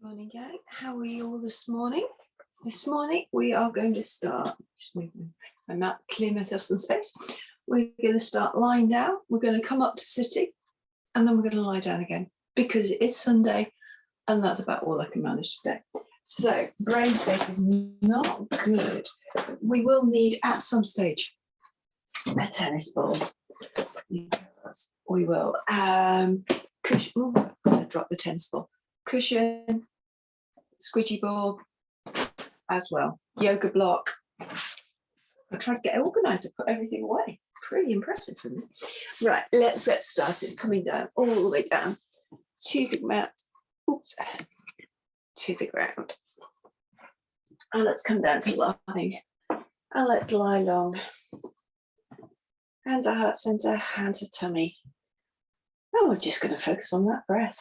Morning, gang. How are you all this morning? This morning we are going to start. Just moving my mat, clear myself some space. We're going to start lying down. We're going to come up to sitting, and then we're going to lie down again because it's Sunday, and that's about all I can manage today. So brain space is not good. We will need at some stage a tennis ball. We will. Cushion. Oh, I'm going to drop the tennis ball. Cushion, squidgy ball as well, yoga block. I tried to get organised to put everything away. Pretty impressive for me. Right, let's get started. Coming down, all the way down to the mat, oops, to the ground. And let's come down to lying. And let's lie long. Hand to heart centre, hand to tummy. And we're just going to focus on that breath.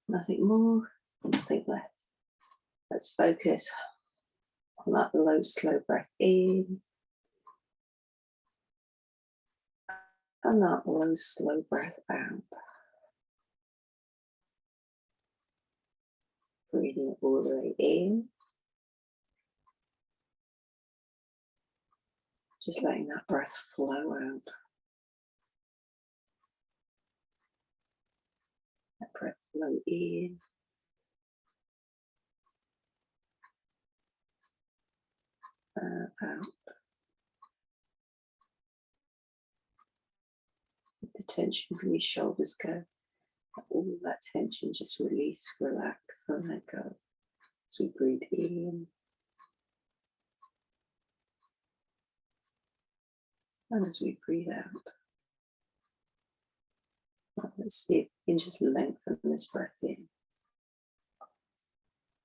Nothing more, nothing less. Let's focus on that low, slow breath in. And that low, slow breath out. Breathing it all the way in. Just letting that breath flow out. That breath flow in. Out. Let the tension from your shoulders go. All that tension just release, relax, and let go. As we breathe in. And as we breathe out. Let's see if we can just lengthen this breath in.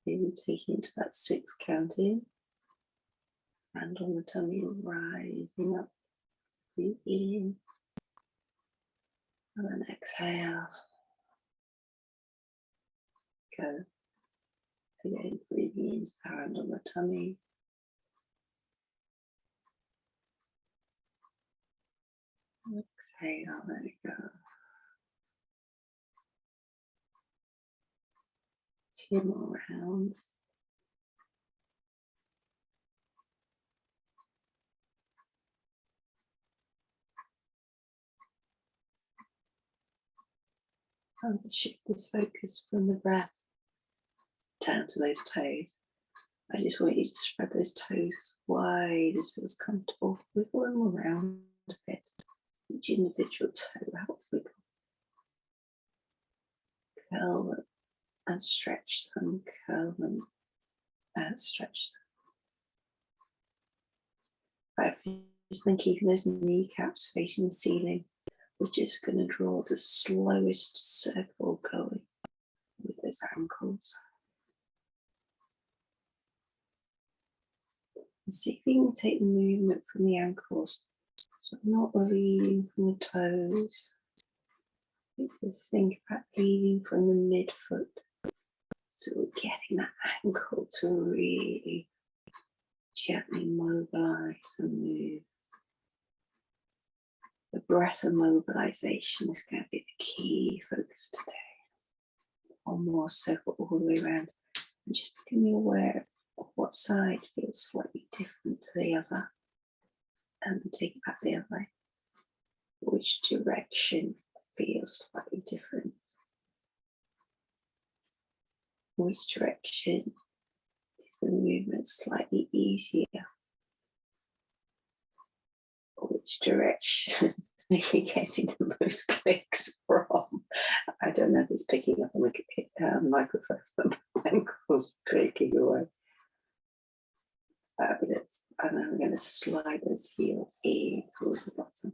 Maybe taking into that 6 count in. Hand on the tummy, rising up. Breathe in. And then exhale. Go. Again, breathing into hand on the tummy. Exhale, let it go. 2 more rounds. And let's shift this focus from the breath down to those toes. I just want you to spread those toes as wide as feels comfortable. Wiggle them around a bit. Each individual toe out, wiggle. Curl them and stretch them, curl them and stretch them. Right, just then keeping those kneecaps facing the ceiling. We're just going to draw the slowest circle going with those ankles. And see if you can take the movement from the ankles, so not leading from the toes. Just think about leading from the midfoot. So we're getting that ankle to really gently mobilize and move. The breath and mobilization is going to be the key focus today. One more circle all the way around. And just becoming aware of what side feels slightly different to the other. And then take it back the other way. Which direction feels slightly different? Which direction is the movement slightly easier? Which direction are you getting the most clicks from? I don't know if it's picking up on the microphone, but my ankle's clicking away. Fabulous. And then we're going to slide those heels in towards the bottom.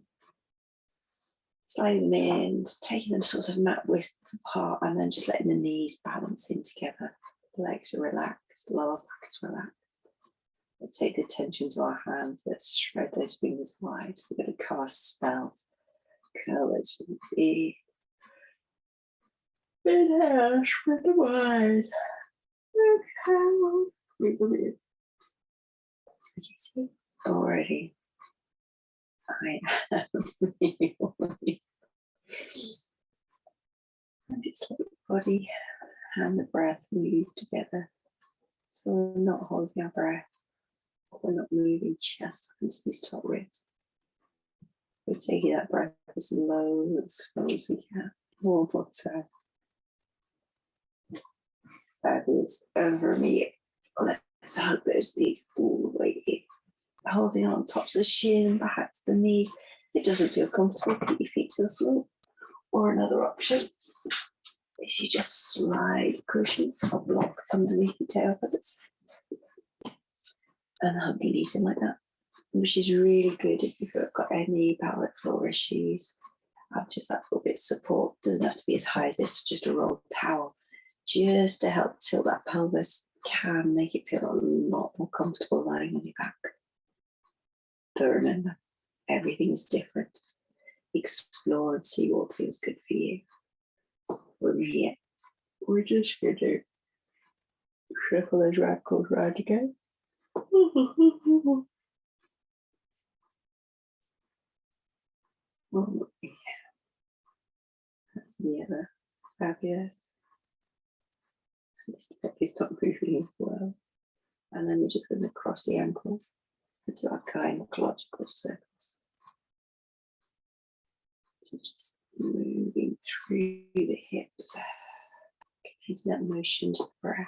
Sliding them in, taking them sort of mat width apart, and then just letting the knees balance in together. Legs are relaxed, lower back is relaxed. Let's take the attention to our hands. Let's spread those fingers wide. We're going to cast spells. Curl those fingers in. Inhale, spread them wide. Exhale, breathe them in. As you see already, I am really. And just let your body and the breath move together. So we're not holding our breath. We're not moving chest into these top ribs. We're taking that breath as slow as we can. One more time. Fabulous. Over me. Let's hug those knees all the way in. Holding on tops of the shin, perhaps the knees. If it doesn't feel comfortable, put your feet to the floor. Or another option is you just slide cushion or block underneath your tail feathers and hug your knees in like that, which is really good if you've got any pelvic floor issues. Have just that little bit of support. Doesn't have to be as high as this, just a rolled towel, just to help tilt that pelvis. Can make it feel a lot more comfortable lying on your back. But remember, everything's different. Explore and see what feels good for you. From here, we're just going to shuffle those radicals round again. The other, fabulous. It's not moving well. And then we're just going to cross the ankles into our gynecological circles. So just moving through the hips, getting that motion to the breath.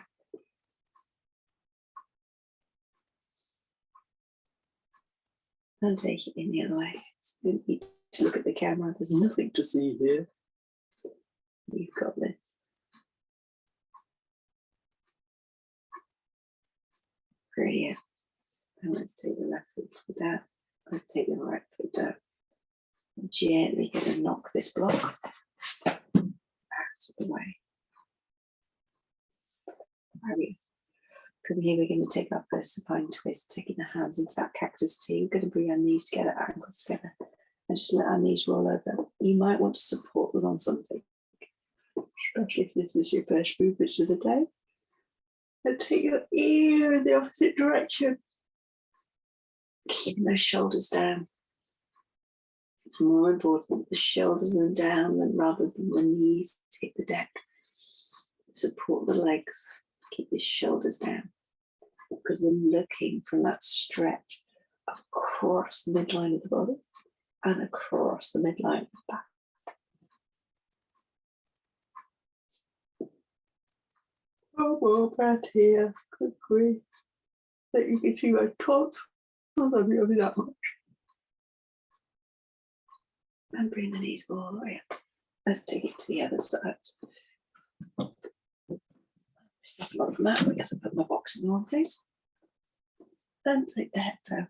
And take it in the other way. It's good to look at the camera. There's nothing to see here. You've got this. Brilliant. And let's take the left foot down. Let's take the right foot down. I'm gently going to knock this block out of the way. From here, we're going to take our first supine twist, taking the hands into that cactus T. We're going to bring our knees together, ankles together, and just let our knees roll over. You might want to support them on something, especially if this is your first movement of the day. And take your ear in the opposite direction. Keeping those shoulders down. It's more important the shoulders are down than rather than the knees hit the deck. Support the legs. Keep the shoulders down. Because we're looking from that stretch across the midline of the body and across the midline of the back. One more breath here. Good grief. That you can see my tonsils. I'm really that much. And bring the knees all the way up. Let's take it to the other side. Shuffle on the mat because I put my box in the wrong place. Then take the head down.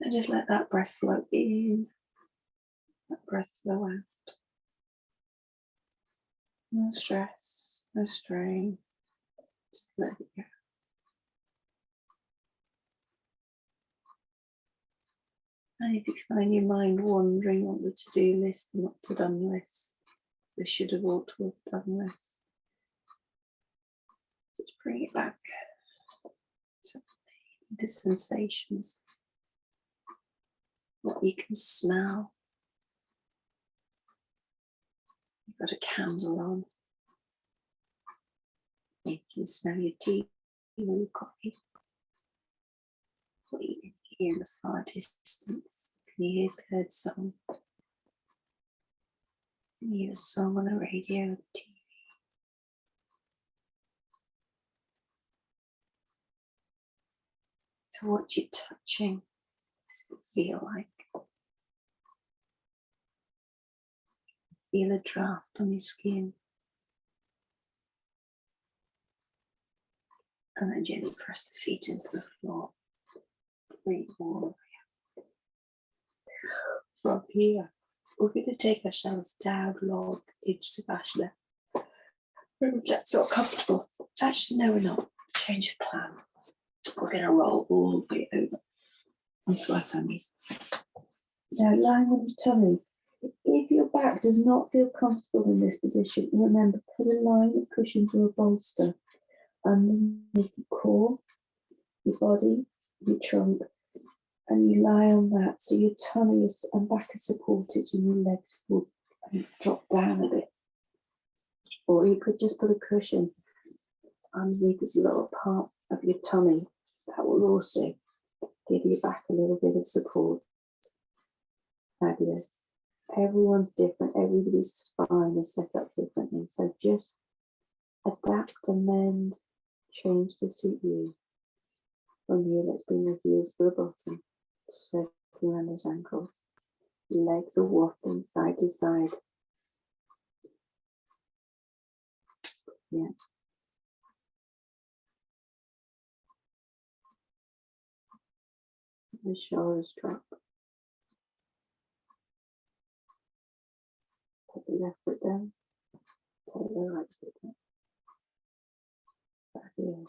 And just let that breath flow in. That breath flow out. No stress, no strain. Just let it go. And if you find your mind wandering on the to-do list, the not to done list, the should have, ought to have done list, just bring it back to the sensations, what you can smell. You've got a candle on. You can smell your tea or your coffee. What you can hear in the far distance. Can you hear bird song? Can you hear a song on the radio or the TV? So what you're touching, what does it feel like? Feel a draft on your skin. And then gently press the feet into the floor. Breathe all the way up. From here, we're going to take ourselves down log into Savasana. That's not comfortable. Actually, no, we're not. Change of plan. We're going to roll all the way over onto our tummies. Now, lying on your tummy, if your back does not feel comfortable in this position, remember, put a line of cushions or a bolster underneath your core, your body, your trunk, and you lie on that so your tummy and back are supported and your legs will drop down a bit. or you could just put a cushion underneath this lower part of your tummy. That will also give your back a little bit of support. Fabulous. Everyone's different. Everybody's spine is set up differently. So just adapt, amend, change to suit you. From here, let's bring the heels to the bottom, circling around those ankles. Legs are wafting side to side. Yeah. The shoulders drop. Take the left foot down. Take the right foot down. Fabulous.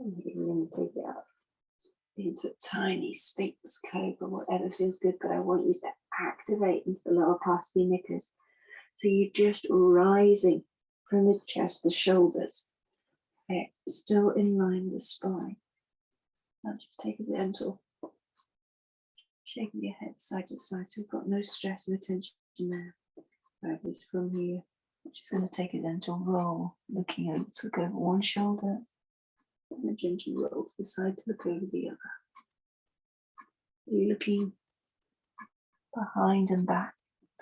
And you're going to take it up into a tiny Sphinx cobra, whatever feels good, but I want you to activate into the lower part of your knickers. So you're just rising from the chest, the shoulders, still in line with the spine. Now just take a gentle, shaking your head side to side, so you've got no stress, no tension there. Focus from here. I'm just going to take a gentle roll, looking over to look over one shoulder, and a gentle roll to the side to look over the other. You're looking behind and back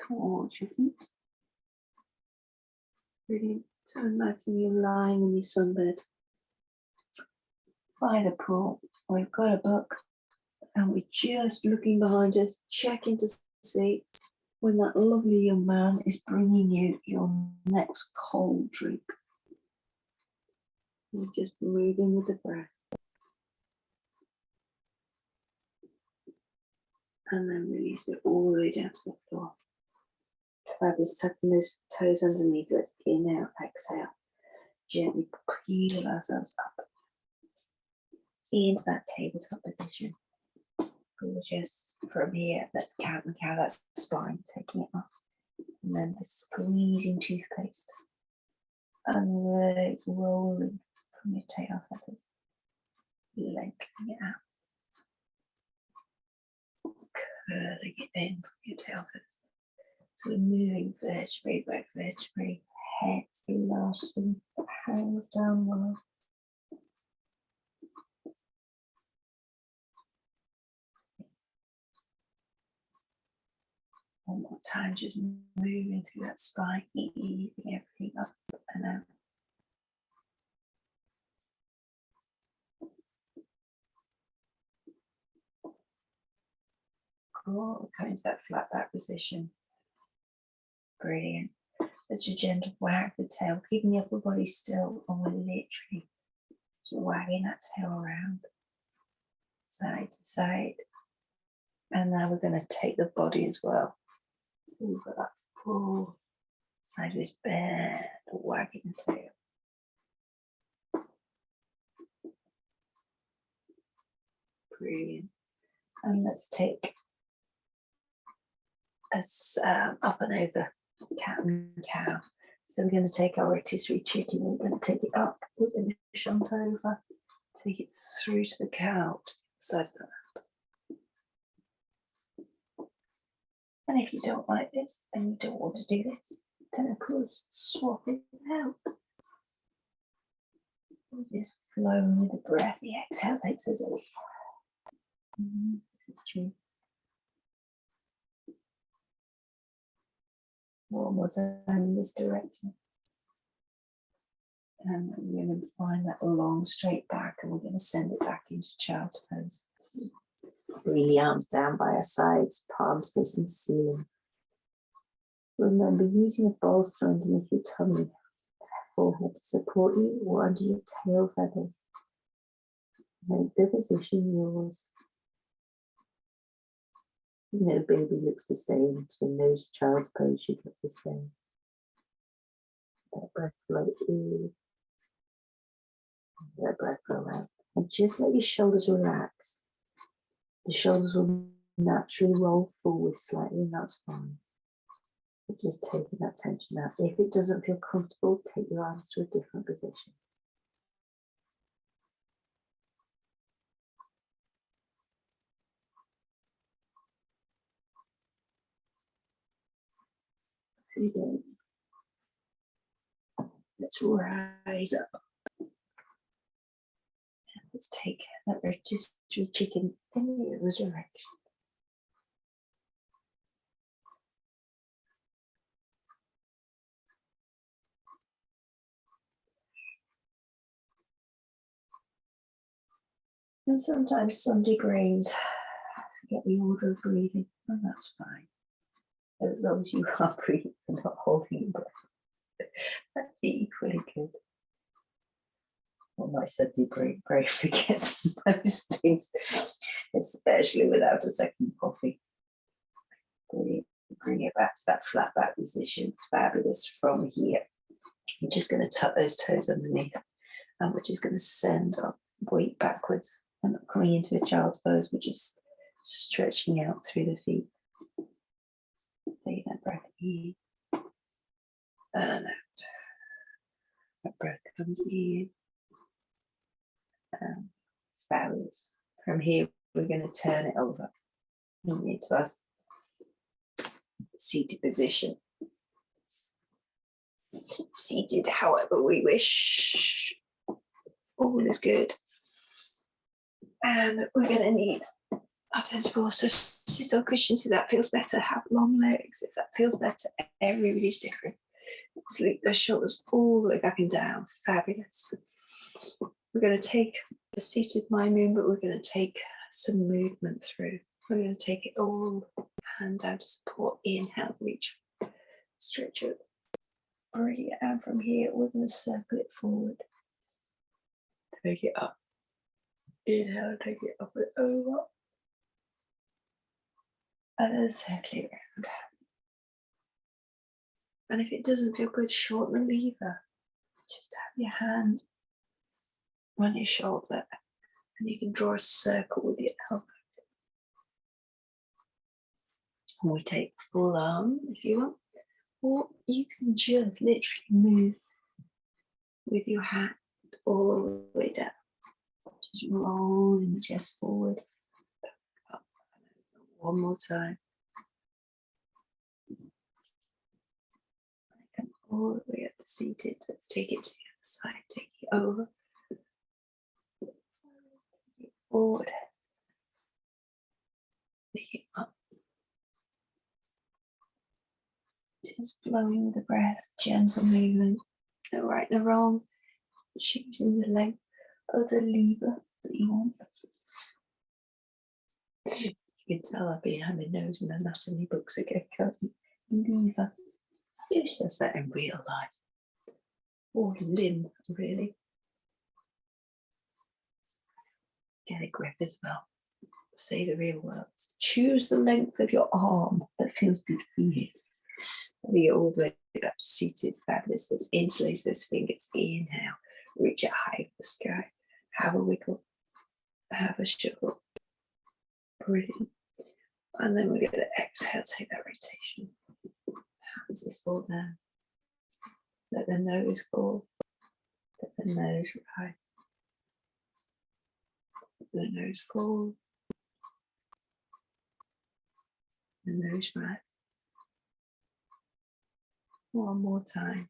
towards your feet. Brilliant. So imagine you're lying in your sunbed by the pool. We've got a book and we're just looking behind us, checking to see when that lovely young man is bringing you your next cold drink. You're just moving with the breath. And then release it all the way down to the floor. Fabulous, tucking those toes underneath. Let's inhale, exhale. Gently peel ourselves up into that tabletop position. Gorgeous. From here, let's cat and cow, that's spine, taking it off. And then the squeezing toothpaste. And rolling from your tail feathers. Lengthening it out. Curling it in from your tail feathers. So we're moving vertebrae by vertebrae, heads largely, hangs down low. One more time, just moving through that spine, easing everything up and out. Cool, coming to that flat back position. Brilliant. Let's just gentle wag the tail, keeping the upper body still, and we're literally just wagging that tail around, side to side. And now we're going to take the body as well. We've got that full sideways bend, wagging the tail. Brilliant. And let's take us up and over, cat and cow. So we're going to take our rotisserie chicken, we're going to take it up, we're going to shunt over, take it through to the cow, side of the mat. And if you don't like this and you don't want to do this, then of course swap it out. We're just flowing with the breath. The exhale takes us off. This is true. One more time in this direction. And we're going to find that long straight back, and we're going to send it back into child's pose. Bring the arms down by our sides, palms facing the ceiling. Remember, using a bolster underneath your tummy, forehead to support you, or under your tail feathers. Make the position yours. You know, baby looks the same, so nose child's pose should look the same. That breath flow in, that breath flow out. And just let your shoulders relax. The shoulders will naturally roll forward slightly, and that's fine. But just taking that tension out. If it doesn't feel comfortable, take your arms to a different position. Good. Let's rise up. Let's take that rotisserie chicken in the other direction. And sometimes Sunday brains forget the order of breathing, and that's fine. As long as you are breathing and not holding your breath. That's equally good. Well, my Sunday brain forgets most things, especially without a second coffee. Bring it back to that flat back position. Fabulous from here. We're just going to tuck those toes underneath, and we're just going to send our weight backwards and coming into a child's pose, which is stretching out through the feet. Take that breath in and out. That breath comes in. Fabulous. From here, we're going to turn it over into our seated position. Seated however we wish. All is good. And we're going to need our tensible. So sit on cushions if that feels better. Have long legs if that feels better. Everybody's different. Sleep those shoulders all the way back and down. Fabulous. We're going to take the seated mind moon, but we're going to take some movement through. We're going to take it all hand down to support. Inhale, reach, stretch it. Brilliant. And from here, we're going to circle it forward. Take it up. Inhale, take it up and over. And then circle it around. And if it doesn't feel good, shorten the lever. Just have your hand on your shoulder and you can draw a circle with your elbow. And we take full arm if you want, or you can just literally move with your hand all the way down. Just rolling the chest forward. Up. One more time. Come all the way up to seated. Let's take it to the other side. Take it over. Take it forward. Take it up. Just flowing with the breath, gentle movement. No right, no wrong. Choosing the length of the lever that you want. You can tell I've been having those in anatomy books again, can't you? Lever. Who says that in real life? Or limb, really. Get a grip as well. Say the real words. Choose the length of your arm that feels good for you. Be all the way up to seated. Fabulous. Let's interlace those fingers. Inhale. Reach it high for the sky. Have a wiggle. Have a shuffle. Brilliant. And then we're going to exhale. Take that rotation. Hands just fall down. Let the nose fall. Let the nose rise. Let the nose fall. The nose rise. One more time.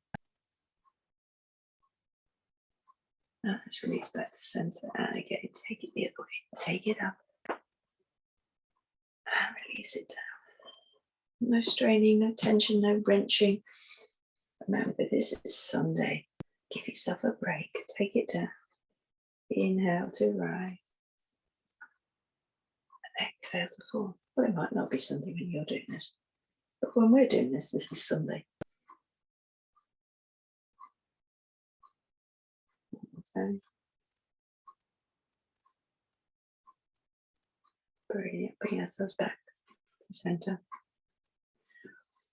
Now let's release back to center. And again, take it the other way. Take it up. And release it down. No straining, no tension, no wrenching. Remember, this is Sunday. Give yourself a break. Take it down. Inhale to rise. Exhale to fall. Well, it might not be Sunday when you're doing this. But when we're doing this, this is Sunday. So, brilliant. Bring ourselves back to center.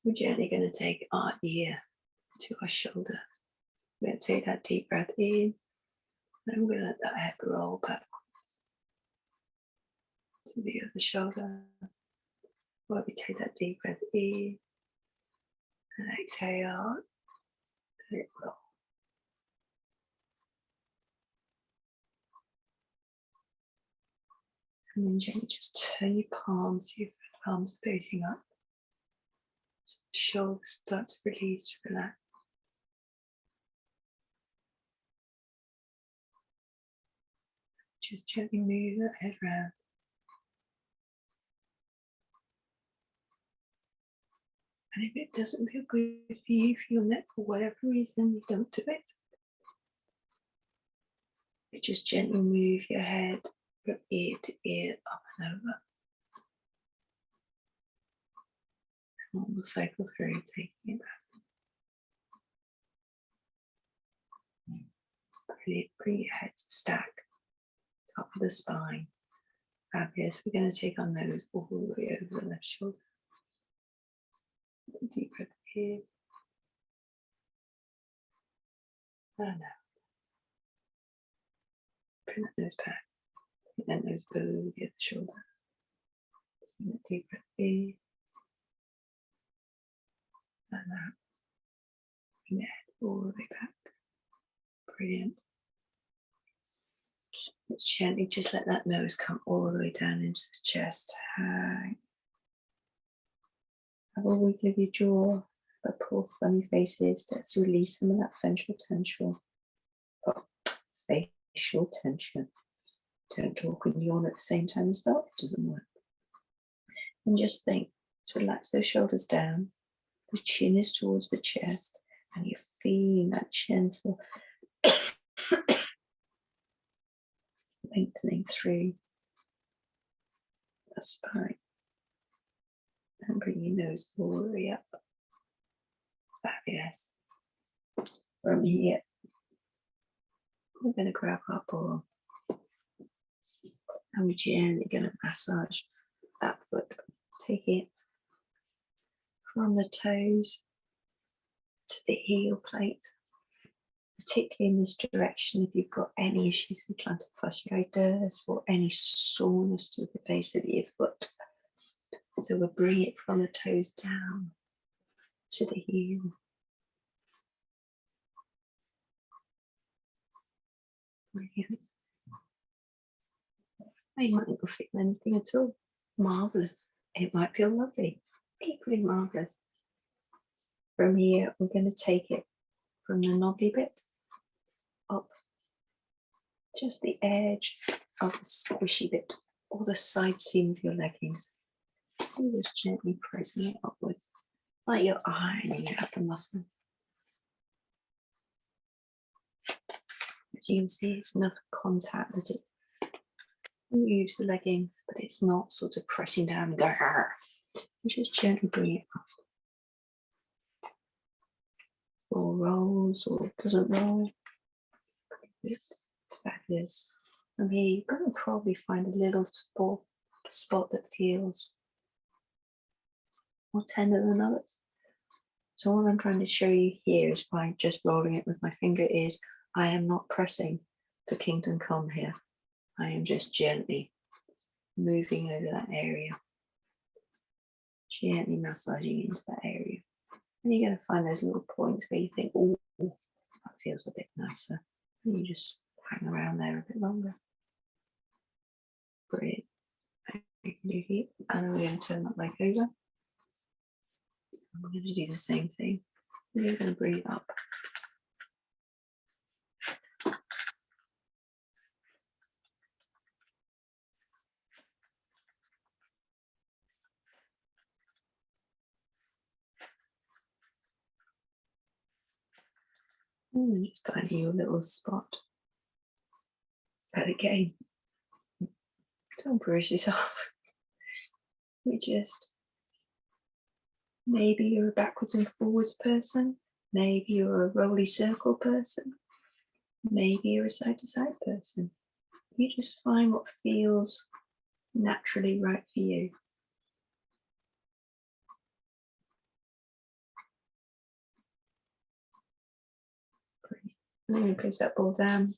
We're gently going to take our ear to our shoulder. We're going to take that deep breath in, and we're going to let that head roll backwards to the other shoulder. While we take that deep breath in and exhale, let it roll. And then gently just turn your palms, your palms facing up. Shoulders start to release, relax. Just gently move that head round. And if it doesn't feel good for you, for your neck, for whatever reason, you don't do it. You just gently move your head from ear to ear, up and over. And we'll cycle through, taking it back. Brilliant. Bring your head to stack, top of the spine. Fabulous. We're going to take our nose all the way over the left shoulder. Deep breath in. And out. Bring that nose back. Take that nose over the other shoulder. Bring that deep breath in. And out. Bring the head all the way back. Brilliant. Let's gently just let that nose come all the way down into the chest. Hang. Have a wiggle of your jaw, but pull funny faces. Let's release some of that facial tension. Facial tension. Don't talk and yawn at the same time as well. It doesn't work. And just think, let's relax those shoulders down. The chin is towards the chest, and you're feeling that gentle lengthening through the spine. And bring your nose all the way up. Fabulous. From here, we're going to grab our ball and we're gently going to massage that foot. Take it from the toes to the heel plate, particularly in this direction if you've got any issues with plantar fasciitis or any soreness to the base of your foot. So we'll bring it from the toes down to the heel. Brilliant. You might not feel anything at all. Marvellous. It might feel lovely. Equally marvellous. From here, we're going to take it from the knobbly bit up just the edge of the squishy bit or the side seam of your leggings. You're just gently pressing it upwards, like you're ironing out the muscle. As you can see, it's enough contact that it moves the legging, but it's not sort of pressing down and going, you just gently bring it up. Or rolls or doesn't roll. Fabulous. From here, you're going to probably find a little spot that feels more tender than others. So what I'm trying to show you here is by just rolling it with my finger is I am not pressing for kingdom come here. I am just gently moving over that area, gently massaging into that area. And you're going to find those little points where you think, oh, that feels a bit nicer. And you just hang around there a bit longer. Brilliant. You can do here. And we're going to turn that leg over. I'm going to do the same thing. We're going to bring it up. And just find you a little spot. But again, don't bruise yourself. We just, maybe you're a backwards and forwards person. Maybe you're a rolly circle person. Maybe you're a side to side person. You just find what feels naturally right for you. I'm going to place that ball down.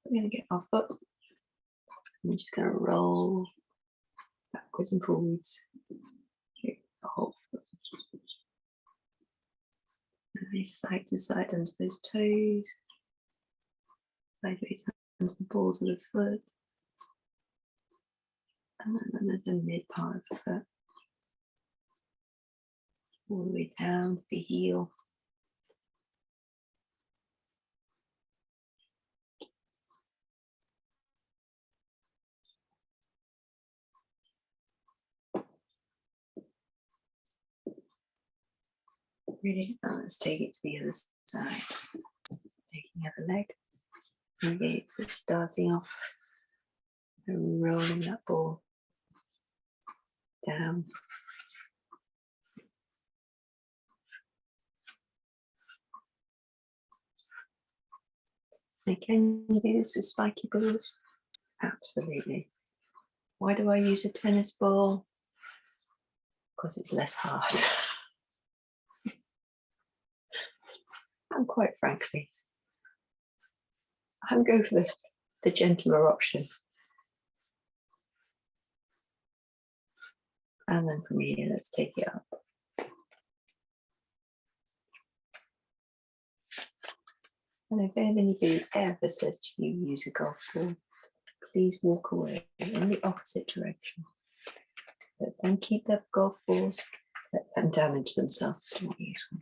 We're going to get our foot. And we're just going to roll backwards and forwards. Here, the whole foot. And side to side under those toes. Sideways under the balls of the foot. And then there's the mid part of the foot. all the way down to the heel. Really, now let's take it to the other side. Taking the other leg. Okay, starting off and rolling that ball down. And can you do this with spiky balls? Absolutely. Why do I use a tennis ball? Because it's less hard. And quite frankly, I'm going for the gentler option. And then from here, let's take it up. And if anybody ever says to you, use a golf ball, please walk away in the opposite direction. Let them keep their golf balls, let them damage themselves. Don't use one.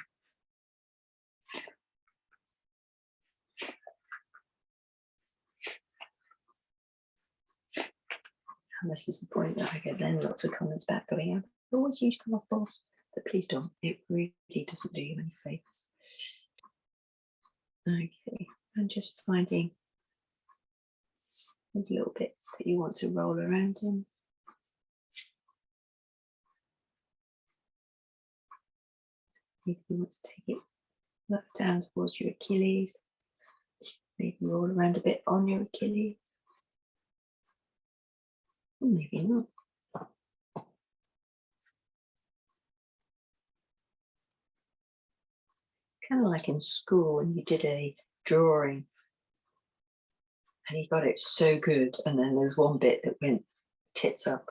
And this is the point that I get then lots of comments back going, I've always used golf balls, but please don't. It really doesn't do you any favours. Okay, and just finding those little bits that you want to roll around in. If you want to take it up down towards your Achilles, maybe roll around a bit on your Achilles. Or maybe not. Kind of like in school when you did a drawing and you got it so good, and then there's one bit that went tits up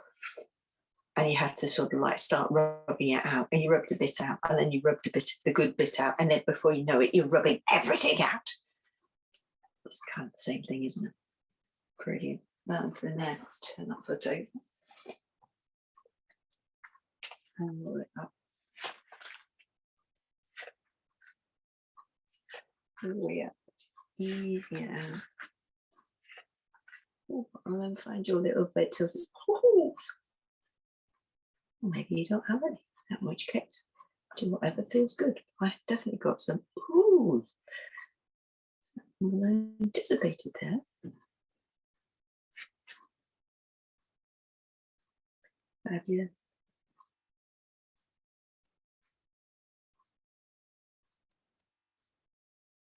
and you had to sort of like start rubbing it out, and you rubbed a bit out and then you rubbed a bit, the good bit out, and then before you know it, you're rubbing everything out. It's kind of the same thing, isn't it? Brilliant. Well, from there, let's turn that foot over and roll it up. All the way up. Easy it out. Ooh, and then find your little bit of, ooh. Maybe you don't have any, in which case, do whatever feels good. I've definitely got some, ooh, anticipated there. Fabulous.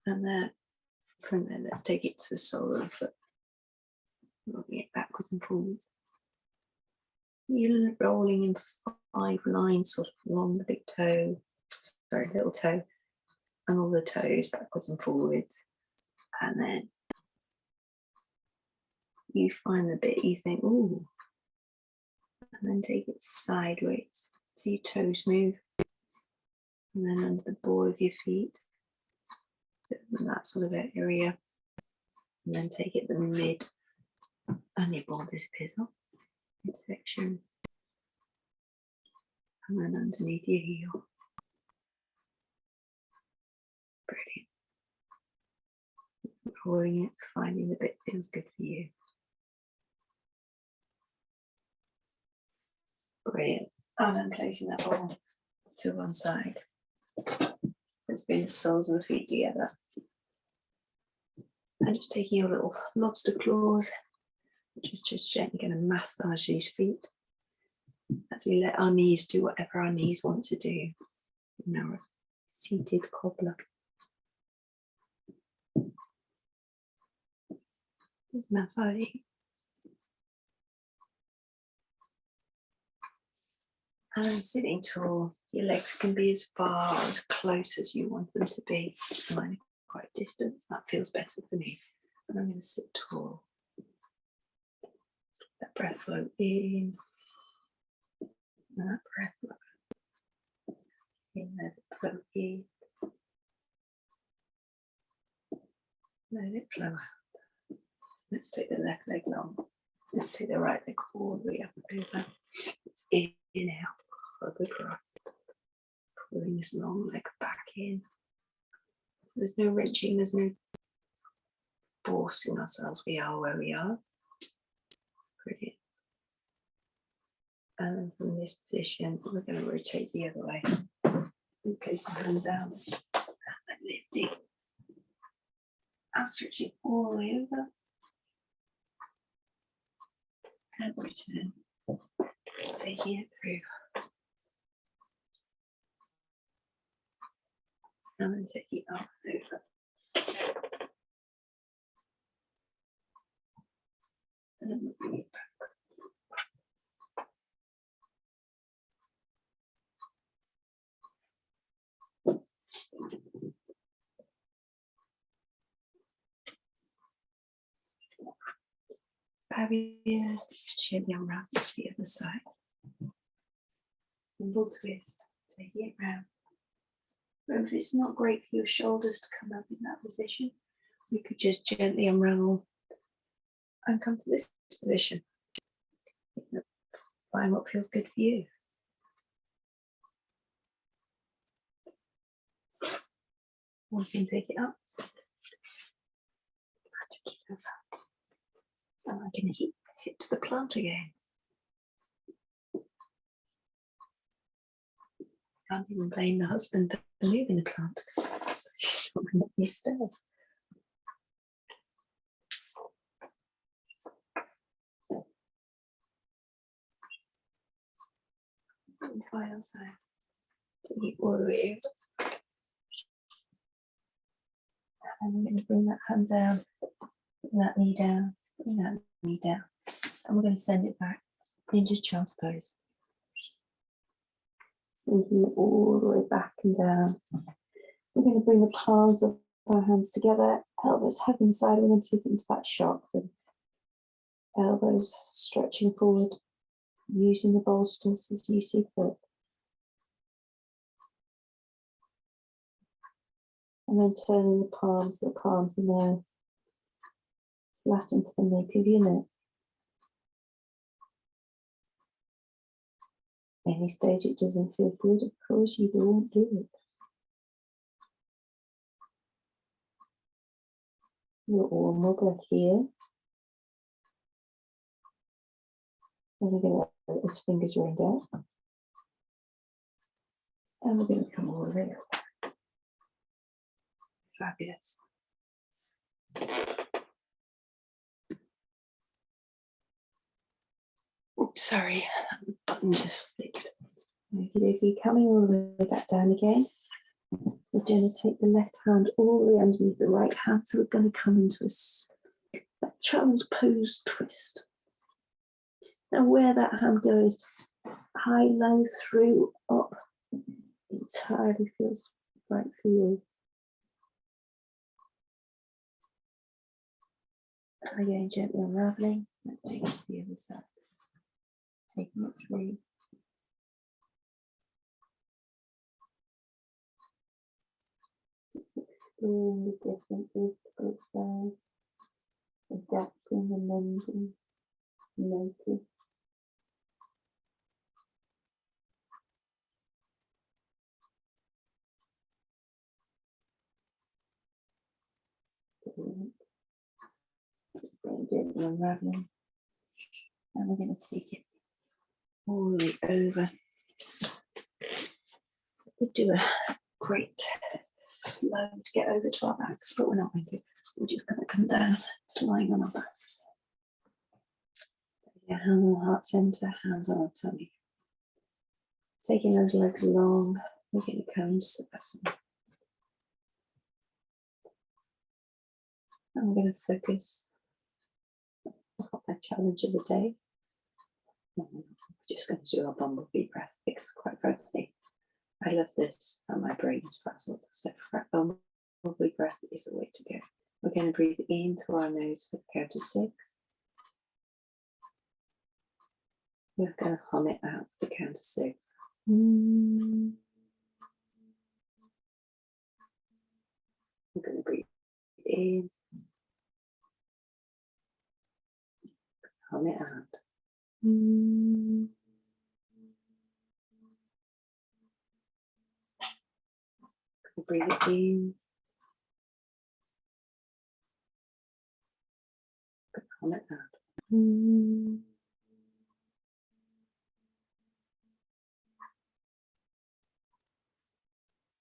And then from there, let's take it to the sole of the foot. Rolling it backwards and forwards. You're rolling in 5 lines sort of along the big toe, sorry, little toe, and all the toes backwards and forwards. And then you find the bit you think, ooh, and then take it sideways so your toes move. And then under the ball of your feet, in that sort of area. And then take it the mid, and your ball disappears off midsection. And then underneath your heel. Brilliant. Rolling it, finding the bit feels good for you. Brilliant. And then placing that ball to one side. Let's bring the soles of the feet together. And just taking your little lobster claws, which is just gently going to massage these feet as we let our knees do whatever our knees want to do. Now a seated cobbler. Just massaging. And sitting tall, your legs can be as far, as close as you want them to be. Mine are quite distant, that feels better for me. And I'm going to sit tall. Let that breath flow in. And that breath flow in, let it flow in. Let it flow out. Let's take the left leg long. Let's take the right leg all the way up and over. It's in and out. A good rest. pulling this long leg back in. There's no wrenching, there's no forcing ourselves. We are where we are. Brilliant. And from this position, we're going to rotate the other way. We place the hands out and lifting and stretching all the way over. And return. Taking it through. And then taking it up over. And then we'll bring it back. Fabulous. Gently unwrap it to the other side. Simple twist. Take it round. But if it's not great for your shoulders to come up in that position, we could just gently unravel and come to this position. Find what feels good for you. One can take it up. And I can hit to the plant again. Can't even blame the husband for moving the plant. It's not going to be still. And final time. Take it all the way over. And we're going to bring that hand down, bring that knee down, bring that knee down. And we're going to send it back into child's pose. Sinking it all the way back and down. We're going to bring the palms of our hands together, elbows hug inside. We're going to take it into that shark fin. Elbows stretching forward, using the bolsters as you see fit. And then turning the palms are now flat into the nape of your neck. Any stage it doesn't feel good, of course, you don't do it. Your one more breath here. And we're going to let his fingers rain down. And we're going to come all the way up. Fabulous. Oops, sorry, that button just flicked. Okie dokie, coming all the way back down again. We're going to take the left hand all the way underneath the right hand. So we're going to come into a child's pose twist. Now where that hand goes, high, low, through, up, entirely feels right for you. And again, gently unraveling. Let's take it to the other side. Taking it through. Exploring the differences to both sides. Adapting, amending, noting. Gently unraveling, and we're going to take it all the way over. We do a great flow to get over to our backs, but we're not going to. We're just going to come down, lying on our backs. Yeah, hand on heart center, hand on our tummy. Taking those legs long, we're going to come into Savasana. And we're going to focus on our challenge of the day. We're just going to do our bumblebee breath because, quite frankly, I love this and my brain is frazzled. So, bumblebee breath is the way to go. We're going to breathe in through our nose for the count of 6. We're going to hum it out for the count of 6. We're going to breathe in, hum it out. breathe it in. Calm it out.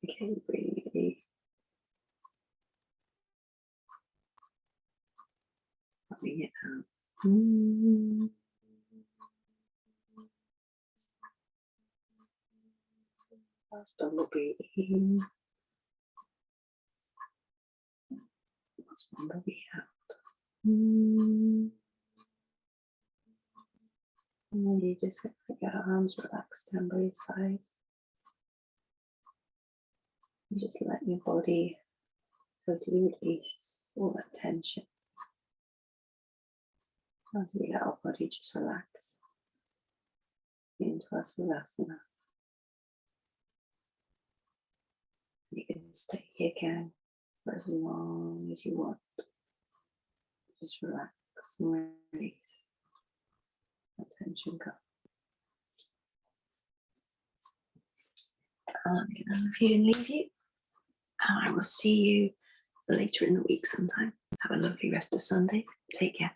Okay, breathe. Letting it out. Last double breathe in. Last one breathe out. And then you just let your arms relax down both sides. You just let your body totally release all that tension. As we let our body just relax into our savasana. You can stay here again for as long as you want. Just relax and release that tension go. I'm going to love you and leave you. And I will see you later in the week sometime. Have a lovely rest of Sunday. Take care.